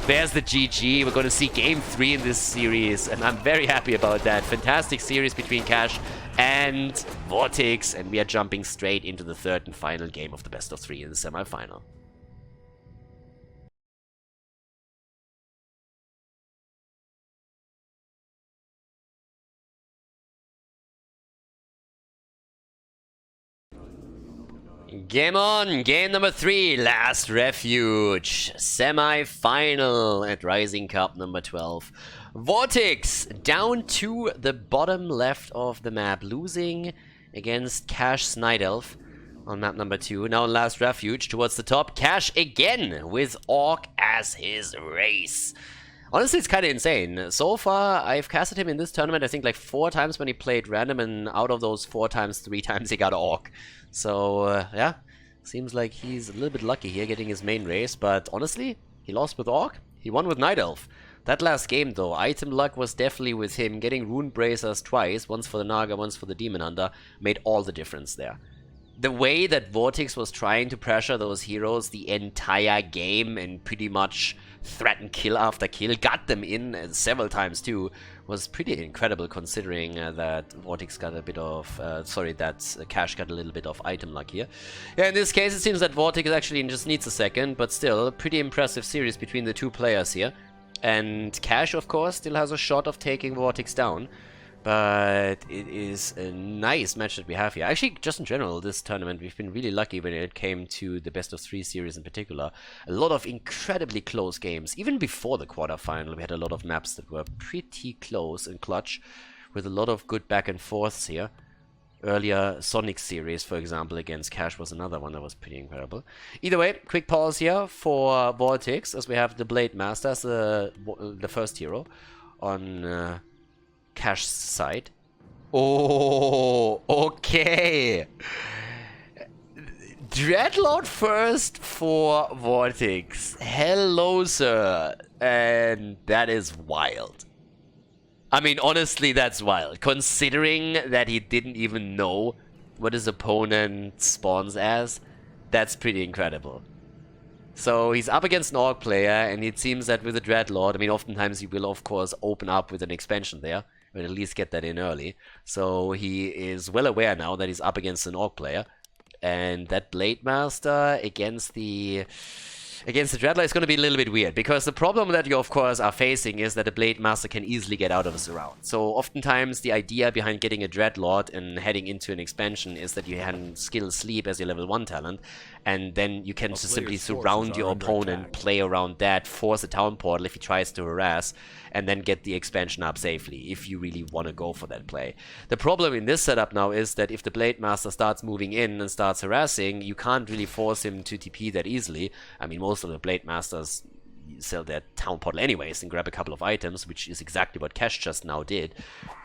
There's the GG. We're going to see Game 3 in this series, and I'm very happy about that. Fantastic series between Cash and Vortex, and we are jumping straight into the third and final game of the best of 3 in the semi-final. Game on! Game number 3, Last Refuge. Semi-final at Ryzing Cup number 12. Vortex down to the bottom left of the map, losing against Cash Night Elf on map number 2. Now Last Refuge towards the top. Cash again with Orc as his race. Honestly, it's kind of insane. So far, I've casted him in this tournament, I think, like 4 times when he played random, and out of those 4 times, 3 times he got Orc. So, yeah, seems like he's a little bit lucky here getting his main race, but honestly, he lost with Orc, he won with Night Elf. That last game, though, item luck was definitely with him. Getting Rune Bracers twice, once for the Naga, once for the Demon Hunter, made all the difference there. The way that Vortex was trying to pressure those heroes the entire game and pretty much threaten kill after kill, got them in several times too, was pretty incredible considering that Vortex got a bit of, Cash got a little bit of item luck here. Yeah, in this case it seems that Vortex actually just needs a second, but still, a pretty impressive series between the 2 players here. And Cash, of course, still has a shot of taking Vortex down. But it is a nice match that we have here. Actually, just in general, this tournament, we've been really lucky when it came to the best of 3 series in particular. A lot of incredibly close games. Even before the quarterfinal, we had a lot of maps that were pretty close and clutch, with a lot of good back and forths here. Earlier Sonic series, for example, against Cash was another one that was pretty incredible. Either way, quick pause here for Vortex, as we have the Blade Master as the first hero on... Cash's side. Oh, okay. Dreadlord first for Vortex. Hello, sir. And that is wild. I mean, honestly, that's wild. Considering that he didn't even know what his opponent spawns as, that's pretty incredible. So he's up against an Orc player, and it seems that with a Dreadlord, I mean, oftentimes he will, of course, open up with an expansion there, but at least get that in early. So he is well aware now that he's up against an Orc player, and that Blade Master against the Dreadlord is going to be a little bit weird, because the problem that you, of course, are facing is that the Blade Master can easily get out of a surround. So oftentimes the idea behind getting a Dreadlord and heading into an expansion is that you can skill Sleep as your level 1 talent, and then you can just simply surround your opponent, play around that, force a town portal if he tries to harass, and then get the expansion up safely, if you really want to go for that play. The problem in this setup now is that if the Blade Master starts moving in and starts harassing, you can't really force him to TP that easily. I mean, most of the Blade Masters sell their town portal anyways and grab a couple of items, which is exactly what Cash just now did.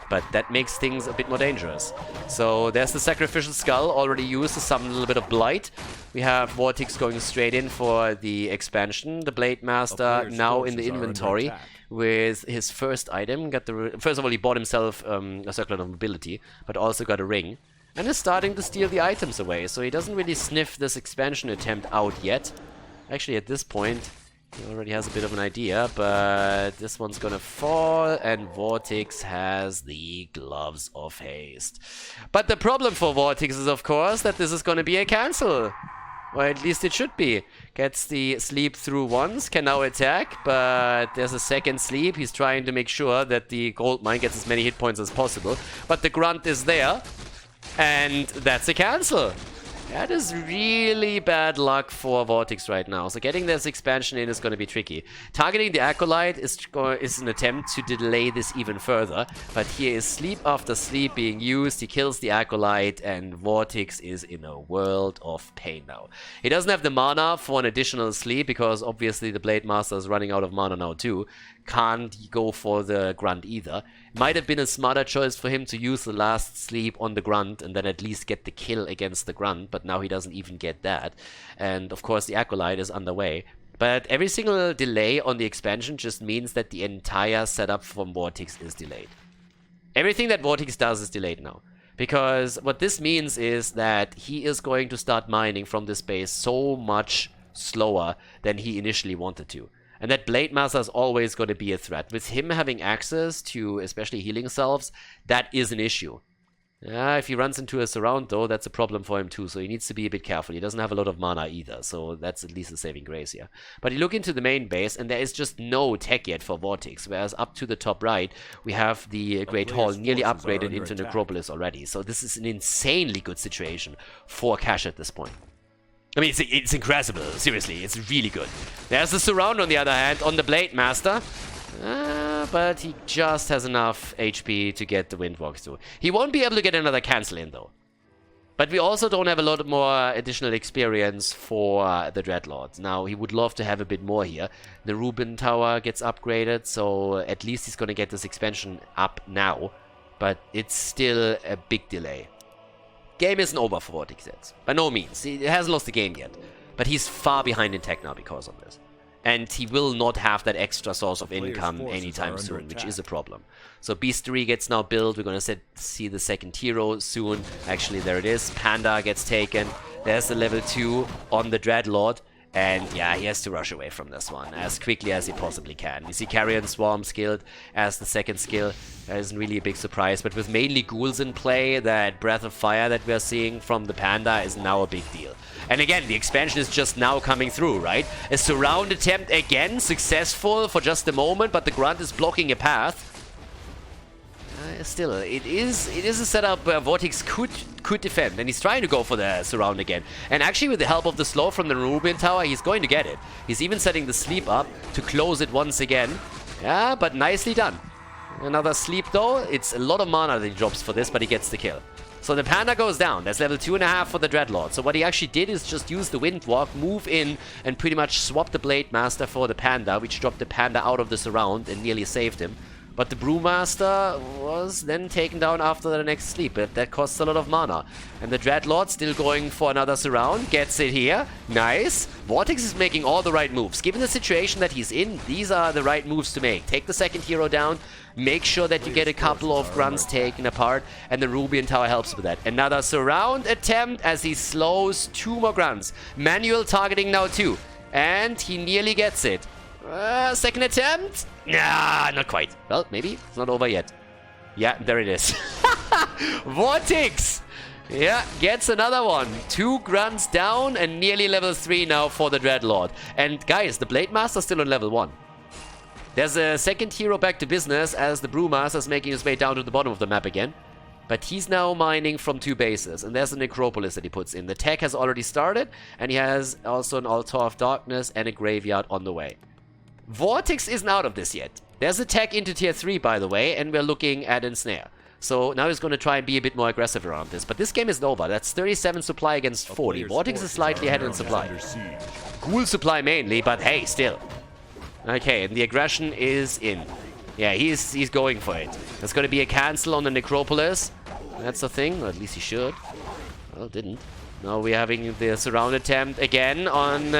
But that makes things a bit more dangerous. So there's the Sacrificial Skull already used to summon a little bit of Blight. We have Vortex going straight in for the expansion. The Blade Master now in the inventory with his first item. Got the first of all, he bought himself a Circlet of Mobility, but also got a ring. And is starting to steal the items away. So he doesn't really sniff this expansion attempt out yet. Actually, at this point, he already has a bit of an idea, but this one's gonna fall, and Vortex has the Gloves of Haste. But the problem for Vortex is, of course, that this is gonna be a cancel. Or at least it should be. Gets the sleep through once, can now attack, but there's a second sleep. He's trying to make sure that the gold mine gets as many hit points as possible. But the grunt is there, and that's a cancel. That is really bad luck for Vortex right now. So getting this expansion in is going to be tricky. Targeting the Acolyte is an attempt to delay this even further. But here is sleep after sleep being used. He kills the Acolyte, and Vortex is in a world of pain now. He doesn't have the mana for an additional sleep, because obviously the Blade Master is running out of mana now too. Can't go for the grunt either. Might have been a smarter choice for him to use the last sleep on the grunt and then at least get the kill against the grunt, but now he doesn't even get that. And of course the Acolyte is underway. But every single delay on the expansion just means that the entire setup from Vortex is delayed. Everything that Vortex does is delayed now. Because what this means is that he is going to start mining from this base so much slower than he initially wanted to. And that Blade Master is always going to be a threat. With him having access to especially healing salves, that is an issue. If he runs into a surround though, that's a problem for him too, so he needs to be a bit careful. He doesn't have a lot of mana either, so that's at least a saving grace here. But you look into the main base, and there is just no tech yet for Vortex, whereas up to the top right, we have the Great Hall nearly upgraded into Necropolis already. So this is an insanely good situation for Cash at this point. I mean, it's incredible, seriously, it's really good. There's the surround on the other hand, on the Blade Master. But he just has enough HP to get the Windwalks through. He won't be able to get another cancel in though. But we also don't have a lot more additional experience for the Dreadlords. Now, he would love to have a bit more here. The Rubin Tower gets upgraded, so at least he's going to get this expansion up now. But it's still a big delay. Game isn't over for Vortex yet. By no means. He hasn't lost the game yet. But he's far behind in tech now because of this. And he will not have that extra source of income anytime soon, which is a problem. So Beastery gets now built. We're going to see the second hero soon. Actually, there it is. Panda gets taken. There's the level 2 on the Dreadlord. And yeah, he has to rush away from this one as quickly as he possibly can. We see Carrion Swarm skilled as the second skill. That isn't really a big surprise, but with mainly ghouls in play, that Breath of Fire that we're seeing from the Panda is now a big deal. And again, the expansion is just now coming through, right? A surround attempt again, successful for just a moment, but the grunt is blocking a path. Still, it is a setup where Vortex could defend, and he's trying to go for the surround again. And actually, with the help of the slow from the Rubin Tower, he's going to get it. He's even setting the sleep up to close it once again. Yeah, but nicely done. Another sleep though. It's a lot of mana that he drops for this, but he gets the kill. So the Panda goes down. That's level 2.5 for the Dreadlord. So what he actually did is just use the Windwalk, move in, and pretty much swap the Blade Master for the Panda, which dropped the Panda out of the surround and nearly saved him. But the Brewmaster was then taken down after the next sleep, but that costs a lot of mana. And the Dreadlord still going for another surround, gets it here, nice. Vortex is making all the right moves. Given the situation that he's in, these are the right moves to make. Take the second hero down, make sure that you get a couple of grunts taken apart, and the Rubin Tower helps with that. Another surround attempt as he slows 2 more grunts. Manual targeting now too. And he nearly gets it. Second attempt? Nah, not quite. Well, maybe. It's not over yet. Yeah, there it is. Vortex! Yeah, gets another one. 2 grunts down and nearly level 3 now for the Dreadlord. And guys, the Blade Master's still on level 1. There's a second hero back to business as the Brewmaster's making his way down to the bottom of the map again. But he's now mining from 2 bases, and there's a Necropolis that he puts in. The tech has already started, and he has also an Altar of Darkness and a Graveyard on the way. Vortex isn't out of this yet. There's a tech into tier 3, by the way, and we're looking at Ensnare. So now he's going to try and be a bit more aggressive around this. But this game isn't over. That's 37 supply against 40. Vortex is slightly ahead in supply. Ghoul supply mainly, but hey, still. Okay, and the aggression is in. Yeah, he's going for it. There's going to be a cancel on the Necropolis. That's the thing, or at least he should. Well, didn't. Now we're having the surround attempt again on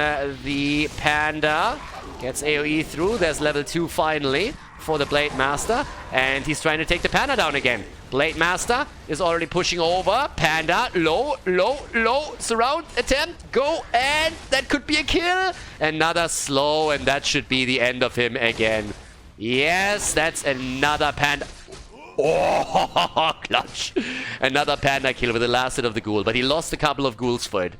the Panda. Gets AoE through. There's level 2 finally for the Blade Master. And he's trying to take the Panda down again. Blade Master is already pushing over. Panda, low, low, low. Surround attempt, go, and that could be a kill. Another slow, and that should be the end of him again. Yes, that's another Panda. Oh, clutch. Another Panda kill with the last hit of the Ghoul, but he lost a couple of Ghouls for it.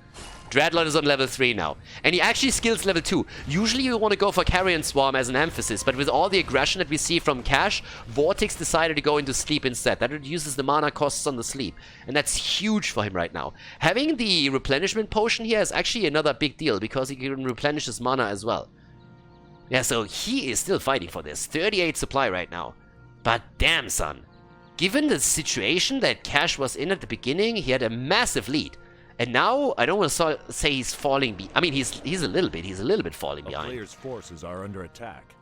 Dreadlord is on level 3 now, and he actually skills level 2. Usually you want to go for Carrion Swarm as an emphasis, but with all the aggression that we see from Cash, Vortex decided to go into Sleep instead. That reduces the mana costs on the Sleep, and that's huge for him right now. Having the Replenishment Potion here is actually another big deal, because he can replenish his mana as well. Yeah, so he is still fighting for this. 38 supply right now. But damn, son. Given the situation that Cash was in at the beginning, he had a massive lead. And now, I don't want to say he's falling behind. I mean, he's a little bit falling behind. The player's forces are under attack.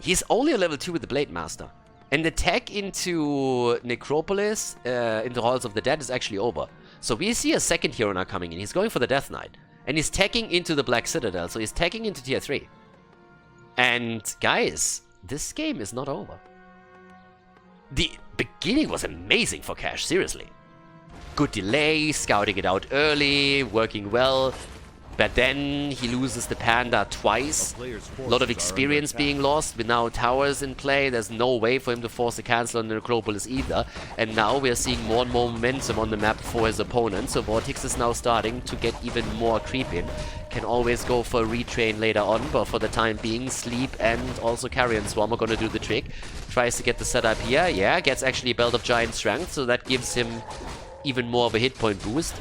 He's only a level 2 with the Blade Master. And the tech into Necropolis, into Halls of the Dead, is actually over. So we see a second hero now coming in. He's going for the Death Knight. And he's teching into the Black Citadel, so he's teching into tier 3. And guys, this game is not over. The beginning was amazing for Cash, seriously. Good delay, scouting it out early, working well. But then he loses the Panda twice. A lot of experience being lost. With now towers in play, there's no way for him to force a cancel on the Necropolis either. And now we're seeing more and more momentum on the map for his opponent. So Vortex is now starting to get even more creep in. Can always go for a retrain later on, but for the time being, Sleep and also Carrion Swarm are going to do the trick. Tries to get the setup here. Yeah, gets actually a Belt of Giant Strength, so that gives him even more of a hit point boost.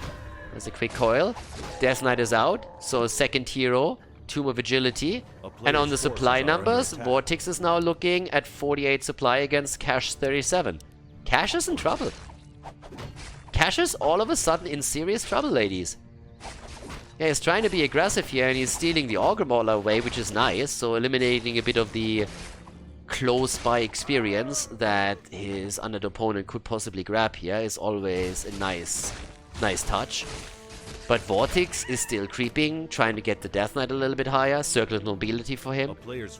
There's a quick coil. Death Knight is out, so second hero, Tomb of Agility. And on the supply numbers, Vortex is now looking at 48 supply against Cash 37. Cash is in trouble. Cash is all of a sudden in serious trouble, ladies. Yeah, he's trying to be aggressive here, and he's stealing the Augur Mauler away, which is nice, so eliminating a bit of the close-by experience that his undead opponent could possibly grab here is always a nice touch. But Vortex is still creeping, trying to get the Death Knight a little bit higher. Circle of Nobility for him.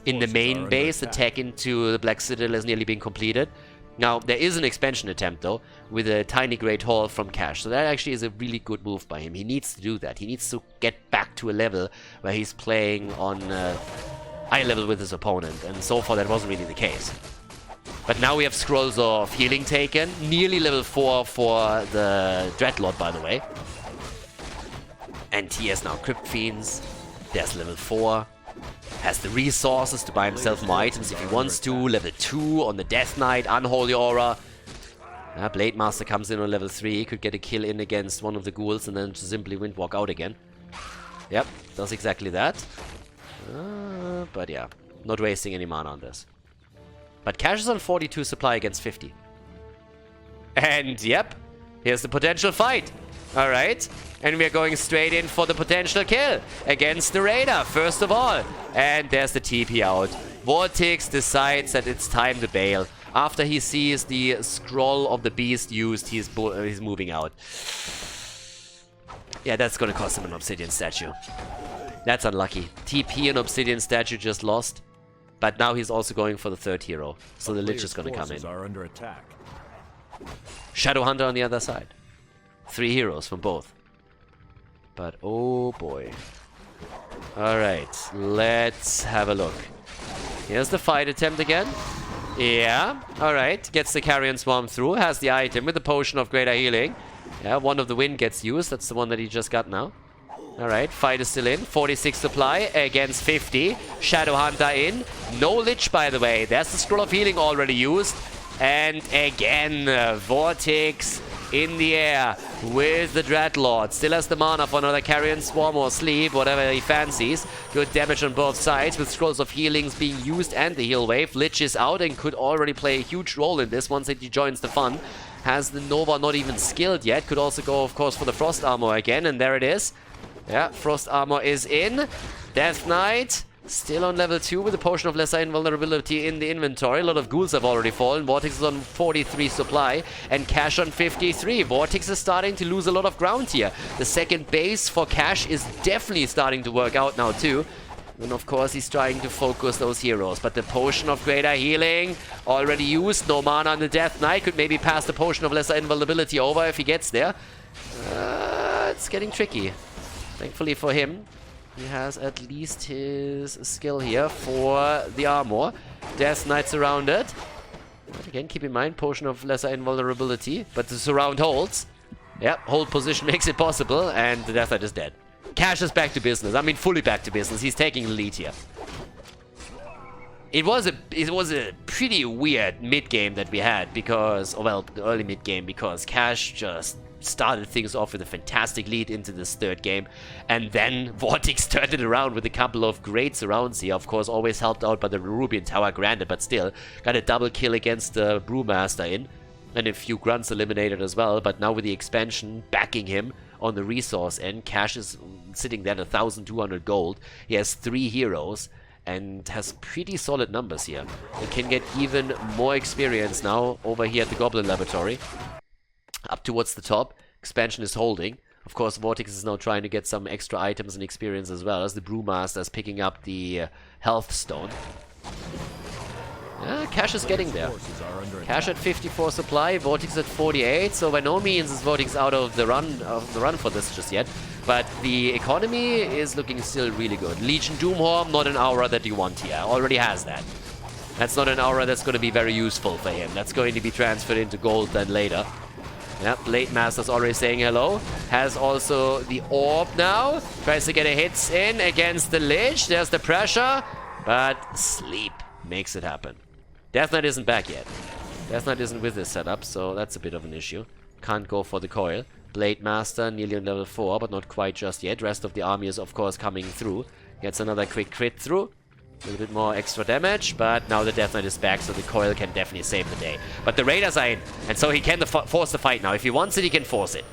In the main base, the tech into the Black Citadel has nearly been completed. Now, there is an expansion attempt, though, with a tiny Great Hall from Cash. So that actually is a really good move by him. He needs to do that. He needs to get back to a level where he's playing on eye level with his opponent. And so far, that wasn't really the case. But now we have Scrolls of Healing taken. Nearly level 4 for the Dreadlord, by the way. And he has now Crypt Fiends. There's level 4. Has the resources to buy himself more items if he wants to. Level 2 on the Death Knight, Unholy Aura. Blade Master comes in on level 3. Could get a kill in against one of the ghouls and then simply windwalk out again. Yep, does exactly that. But yeah, not wasting any mana on this. But Cash is on 42 supply against 50. And yep, here's the potential fight. Alright, and we're going straight in for the potential kill against the Raider, first of all. And there's the TP out. Vortex decides that it's time to bail. After he sees the Scroll of the Beast used, he's moving out. Yeah, that's gonna cost him an Obsidian Statue. That's unlucky. TP and Obsidian Statue just lost. But now he's also going for the third hero. So the Lich is gonna come in. Are under attack. Shadow Hunter on the other side. 3 heroes from both. But oh boy. Alright, let's have a look. Here's the fight attempt again. Yeah, alright. Gets the Carrion Swarm through. Has the item with the Potion of Greater Healing. Yeah, one of the wind gets used. That's the one that he just got now. Alright, fight is still in. 46 supply against 50. Shadow Hunter in. No Lich, by the way. There's the Scroll of Healing already used. And again, Vortex in the air with the Dreadlord. Still has the mana for another Carrion Swarm or Sleep, whatever he fancies. Good damage on both sides with Scrolls of Healings being used and the Heal Wave. Lich is out and could already play a huge role in this once he joins the fun. Has the Nova not even skilled yet. Could also go, of course, for the Frost Armor again. And there it is. Yeah, Frost Armor is in. Death Knight. Still on level 2 with the Potion of Lesser Invulnerability in the inventory. A lot of ghouls have already fallen. Vortex is on 43 supply and Cash on 53. Vortex is starting to lose a lot of ground here. The second base for Cash is definitely starting to work out now too. And of course he's trying to focus those heroes. But the Potion of Greater Healing already used. No mana on the Death Knight. Could maybe pass the Potion of Lesser Invulnerability over if he gets there. It's getting tricky. Thankfully for him, he has at least his skill here for the armor. Death Knight surrounded. But again, keep in mind, Potion of Lesser Invulnerability. But the surround holds. Yep, hold position makes it possible. And the Death Knight is dead. Cash is back to business. I mean, fully back to business. He's taking the lead here. It was a pretty weird mid-game that we had because, well, early mid-game, because Cash just started things off with a fantastic lead into this third game, and then Vortex turned it around with a couple of great surrounds here. Of course, always helped out by the Rubian Tower, granted, but still got a double kill against the Brewmaster in, and a few grunts eliminated as well. But now with the expansion backing him on the resource end, Cash is sitting there at 1,200 gold. He has 3 heroes and has pretty solid numbers here. He can get even more experience now over here at the Goblin Laboratory. Up towards the top. Expansion is holding. Of course, Vortex is now trying to get some extra items and experience as well, as the Brewmaster is picking up the Health Stone. Cash is getting there. Cash at 54 supply, Vortex at 48, so by no means is Vortex out of the run for this just yet. But the economy is looking still really good. Legion Doomhorn, not an aura that you want here. Already has that. That's not an aura that's going to be very useful for him. That's going to be transferred into gold then later. Yep, Blade Master's already saying hello. Has also the Orb now. Tries to get a hits in against the Lich. There's the pressure. But Sleep makes it happen. Death Knight isn't back yet. Death Knight isn't with this setup, so that's a bit of an issue. Can't go for the coil. Blade Master nearly on level 4, but not quite just yet. Rest of the army is, of course, coming through. Gets another quick crit through. A little bit more extra damage, but now the Death Knight is back, so the coil can definitely save the day. But the Raiders are in, and so he can force the fight now. If he wants it, he can force it.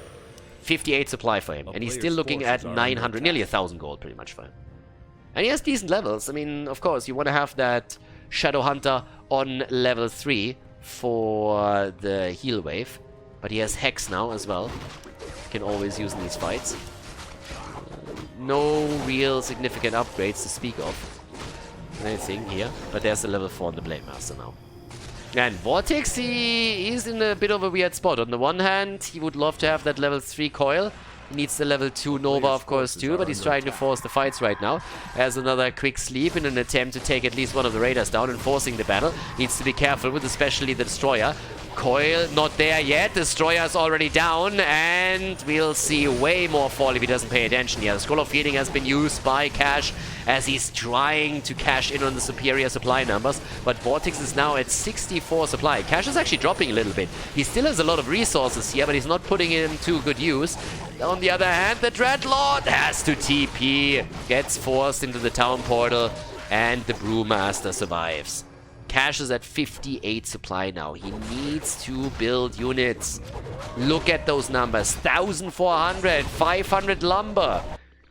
58 supply for him, and he's still looking at 900, nearly 1,000 gold pretty much for him. And he has decent levels. I mean, of course, you want to have that Shadow Hunter on level 3 for the heal wave. But he has Hex now as well. Can always use in these fights. No real significant upgrades to speak of. Anything here, but there's a level 4 on the Blade Master now. And Vortex, he's in a bit of a weird spot. On the one hand, he would love to have that level 3 coil. He needs the level 2 Nova, of course, too, but he's trying to force the fights right now. Has another quick sleep in an attempt to take at least one of the Raiders down and forcing the battle. Needs to be careful with especially the Destroyer. Coil not there yet. Destroyer's already down, and we'll see way more fall if he doesn't pay attention here. The Scroll of Healing has been used by Cash as he's trying to cash in on the superior supply numbers, but Vortex is now at 64 supply. Cash is actually dropping a little bit. He still has a lot of resources here, but he's not putting it to good use. On the other hand, the Dreadlord has to TP, gets forced into the town portal, and the Brewmaster survives. Cash is at 58 supply now. He needs to build units. Look at those numbers. 1,400, 500 lumber.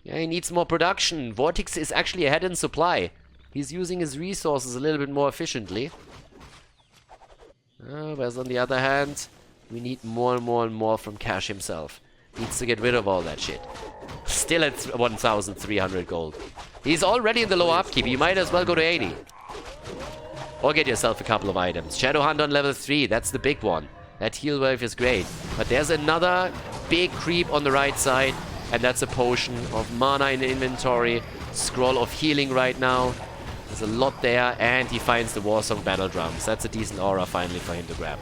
Yeah, he needs more production. Vortex is actually ahead in supply. He's using his resources a little bit more efficiently. Whereas on the other hand, we need more and more and more from Cash himself. Needs to get rid of all that shit. Still at 1,300 gold. He's already in the low upkeep. You might as well go to 80. Or get yourself a couple of items. Shadow Hunter on level 3, that's the big one. That heal wave is great. But there's another big creep on the right side. And that's a potion of mana in the inventory. Scroll of healing right now. There's a lot there. And he finds the Warsong Battle Drums. That's a decent aura finally for him to grab.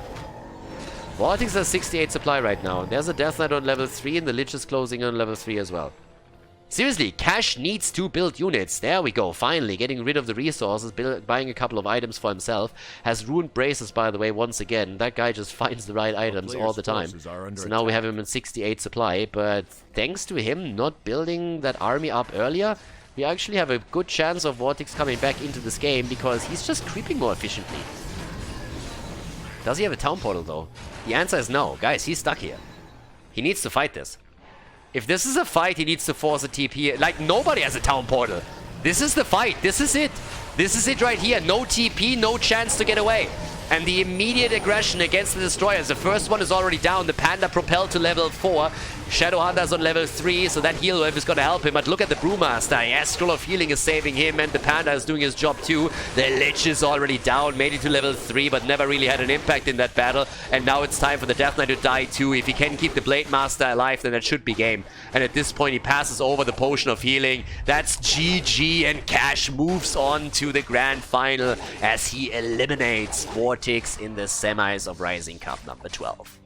Vortex has 68 supply right now. There's a Death Knight on level 3 and the Lich is closing on level 3 as well. Seriously, Cash needs to build units. There we go, finally getting rid of the resources, buying a couple of items for himself. Has ruined braces, by the way, once again. That guy just finds the right items all the time. So now we have him in 68 supply, but thanks to him not building that army up earlier, we actually have a good chance of Vortex coming back into this game because he's just creeping more efficiently. Does he have a town portal though? The answer is no. Guys, he's stuck here. He needs to fight this. If this is a fight, he needs to force a TP. Like, nobody has a town portal. This is the fight. This is it. This is it right here. No TP, no chance to get away. And the immediate aggression against the destroyers. The first one is already down. The Panda propelled to level 4. Shadowhunter's on level 3, so that heal wave is going to help him. But look at the Brewmaster. Yes, Scroll of Healing is saving him, and the Panda is doing his job too. The Lich is already down, made it to level 3, but never really had an impact in that battle. And now it's time for the Death Knight to die too. If he can keep the Blade Master alive, then that should be game. And at this point, he passes over the Potion of Healing. That's GG, and Cash moves on to the Grand Final as he eliminates Vortex in the semis of Ryzing Cup number 12.